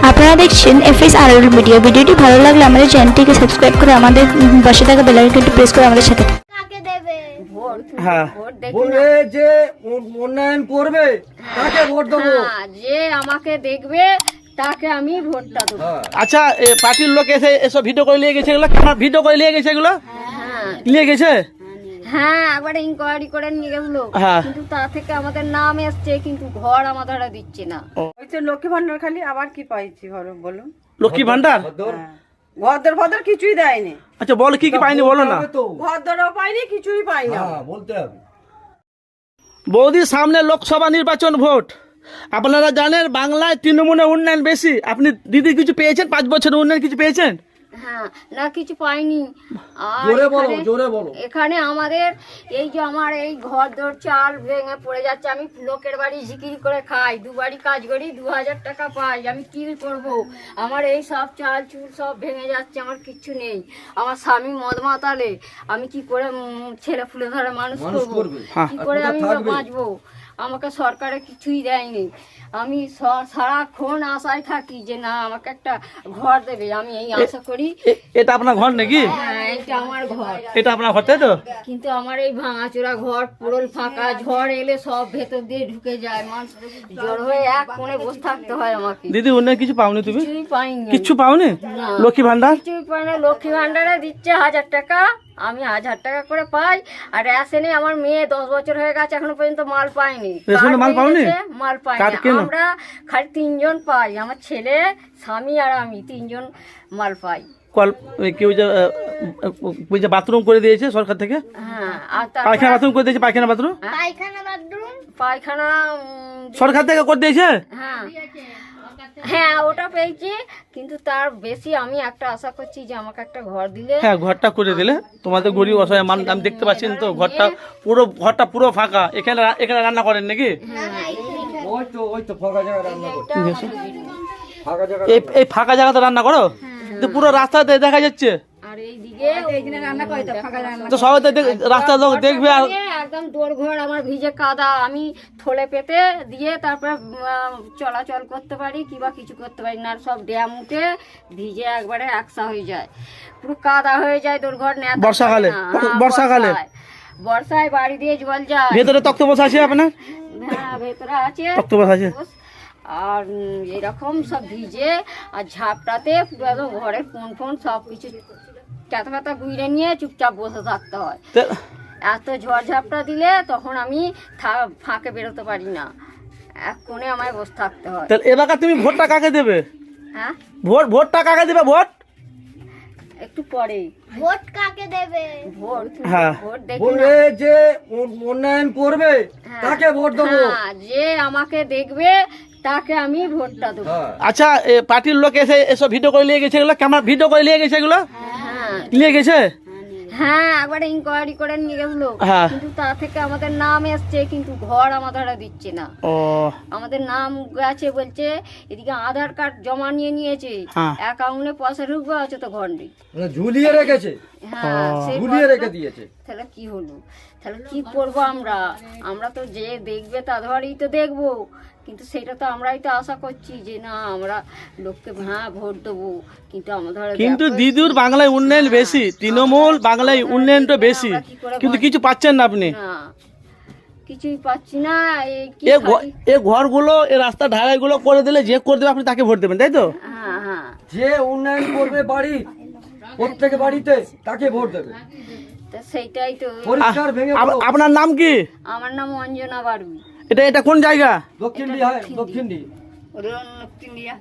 আপনারা দেখছেন FSRL media. ভিডিওটি ভালো লাগলে আমাদের চ্যানেলটিকে সাবস্ক্রাইব করে আমাদের পাশে থাকা বেল আইকনটি প্রেস করে আমাদের সাথে থাকুন। কাকে দেবে ভোট? হ্যাঁ ভোট দেখি বলবে যে উন্নয়ন করবে তাকে ভোট দেবো। না, যে আমাকে দেখবে তাকে আমি ভোটটা দেবো। আচ্ছা পার্টির লোক এসে এসব ভিডিও করে নিয়ে গেছে এগুলো ভিডিও করে নিয়ে গেছে এগুলো হ্যাঁ নিয়ে গেছে হ্যাঁ, একবারে ইনকোয়ারি করে নিয়ে গেছিল, হ্যাঁ। কিন্তু তা থেকে আমাদের নাম এসছে, কিন্তু ঘর আমাদের আর দিচ্ছে না। ওই তো লক্ষ্মী ভান্ডার খালি আবার কি পাইছি ঘর বলুন। লক্ষ্মী ভান্ডার ঘরদর ফদর কিছুই দেয়নি। আচ্ছা বলো কি কি পাইনি বলো না। ঘরদরও পাইনি, কিছুই পাইনি। বলতে হবে। বৌদির সামনে লোকসভা নির্বাচন ভোট, আপনারা জানেন বাংলায় তৃণমূলের উন্নয়ন বেশি। আপনি দিদি কিছু পেয়েছেন? 5 বছরের উন্নয়ন কিছু পেয়েছেন? হ্যাঁ, না কিছু পাইনি। আর জোরে বলো, এখানে- জোরে বলো। এখানে আমাদের এই যে আমার এই ঘর দর চাল ভেঙে পড়ে যাচ্ছে। আমি লোকের বাড়ি ঝিকিরি করে খাই, 2 বাড়ি কাজ করি, 2000 টাকা পাই। আমি কি করব? আমার এই সব চাল চুল সব ভেঙে যাচ্ছে, আমার কিচ্ছু নেই। আমার স্বামী মদ মাতালে আমি কি করে ছেলে ফুলে ধরে মানুষ করবো? হ্যাঁ। কি করে আর আমি কোথায় থাকবে? বাঁচবো? আমাকে সরকারে কিছুই দেয়নি। আমি সারাক্ষণ আশায় থাকি যে না আমাকে একটা ঘর দেবে। আমি এই আশা করি। এটা আপনার ঘর নাকি? হ্যাঁ, এটা আমার ঘর, এটা আপনার ঘর তাই তো? কিন্তু আমার এই ভাঙাচোরা ঘর, পোড়ল ফাঁকা, ঝড় এলে সব ভেতর দিয়ে ঢুকে যায়। মানুষ জ্বর হয়ে এক কোণে বসে থাকতে হয় আমাকে। দিদি উন্নয়ন কিছু পাওনি তুমি? কিছুই পাইনি, কিচ্ছু পাওনি? না। লক্ষ্মী ভান্ডার কিছুই পাই না। লক্ষ্মী ভান্ডারে দিচ্ছে 1000 টাকা, আমি 1000 টাকা করে পাই। আর রেশনে আমার মেয়ে 10 বছর হয়ে গেছে, এখনো পর্যন্ত মাল পাইনি। রেশনে মাল কার্ড পাওনি? হয়ে গেছে, মাল পাইনি। কার্ড কেন? আমরা খালি 3 জন পাই, আমার ছেলে, স্বামী আর আমি 3 জন মাল পাই। কল কেউ যে বাথরুম করে দিয়েছে সরকার থেকে, হ্যাঁ, আর পায়খানা তারপরে বাথরুম করে দিয়েছে, পায়খানা বাথরুম পায়খানা সরকার থেকে করে দিয়েছে। হ্যাঁ হ্যাঁ, ওটা পেয়েছি, কিন্তু তার বেশি আমি একটা আশা করছি যে আমাকে একটা ঘর দিলে। হ্যাঁ ঘরটা করে দিলে তোমাদের গরিব অসহায় মানুষ, আমি দেখতে পাচ্ছেন তো ঘরটা পুরো ফাঁকা। এখানে এখানে রান্না করেন নাকি? ওই তো ফাঁকা জায়গা রান্না করতে। ফাঁকা জায়গা এই ফাঁকা জায়গাতে রান্না করো? তো পুরো রাস্তাতে দেখা যাচ্ছে আর এইদিকে তো সবাই তো রাস্তার লোক দেখবে। আর একদম দোর ঘর আমার ভিজে কাদা, আমি থলে পেতে দিয়ে তারপরে চলাচল করতে পারি কিংবা কিছু করতে পারি না। আর সব ড্যাম উঠে ভিজে একবারে একসা হয়ে যায়, পুরো কাদা হয়ে যায় দোর ঘর। বর্ষাকালে? বর্ষাকালে? বর্ষায় বাড়ি দিয়ে জল যায়। ভেতরে তক্ত বসা আছে আপনার? হ্যাঁ, ভেতরে আছে তক্ত বসা আছে। আর এরকম সব ভিজে আর ঝাপটাতে পুরো একদম ঘরের কোন ফোন সব কিছু চাতা পাতা গুঁড়ে নিয়ে চুপচাপ বসে থাকতে হয়। এত ঝড় ঝাপটা দিলে তখন আমি ফাঁকে বেরোতে পারি না, এক কোণে আমায় বসে থাকতে হয়। তাহলে এবার তুমি ভোটটা কাকে দেবে? হ্যাঁ, ভোটটা কাকে দেবে? ভোট একটু পরে ভোট কাকে দেবে? ভোট হ্যাঁ। ভোট দেখি বলবে না। যে উন্নয়ন করবে তাকে ভোট দেবো। হ্যাঁ, যে আমাকে দেখবে তাকে আমি ভোটটা দেবো। আচ্ছা পার্টির লোক এসে এসব ভিডিও করে নিয়ে গেছে এগুলো ক্যামেরা ভিডিও করে নিয়ে গেছে এগুলো হ্যাঁ নিয়ে গেছে? হ্যাঁ, একবারে ইনকোয়ারি করে নিয়ে গেছিল, হ্যাঁ। কিন্তু তা থেকে আমাদের নাম এসছে, কিন্তু ঘর আমাদের আর দিচ্ছে না। ও আমাদের নাম গেছে বলছে, এদিকে আধার কার্ড জমা নিয়েছে, হ্যাঁ। অ্যাকাউন্টে পয়সা ঢুকবে, আছে তো ঘর নেই। মানে ঝুলিয়ে রেখেছে, হ্যাঁ, সেই ঝুলিয়ে রেখে পয়সা- দিয়েছে। তাহলে কি হলো? তাহলে কি করবো আমরা? আমরা তো যে দেখবে তাদেরই তো দেখবো, কিন্তু সেটা তো আমরাই তো আশা করছি যে না আমরা লোককে ভোট দেবো, কিন্তু আমাদের কিন্তু দিদুর বাংলায় উন্নয়ন বেশি, তৃণমূল বাংলায় উন্নয়নটা বেশি, কিন্তু কিছু পাচ্ছেন না আপনি। না, কিছুই পাচ্ছি না। এই কি এ ঘরগুলো এ রাস্তা ঢালাইগুলো করে দিলে যে করে দেবে আপনি তাকে ভোট দেবেন তাই তো? হ্যাঁ হ্যাঁ, যে উন্নয়ন করবে বাড়ি প্রত্যেক বাড়িতে তাকে ভোট দেবে। তা সেইটাই তো। পরিষ্কার ভেঙে পড়ো। আপনার নাম কি? আমার নাম অঞ্জনা বারুই। এটা কোন জায়গা? দক্ষিণ দিকে, দক্ষিণ দিকে। দক্ষিণ দিয়া।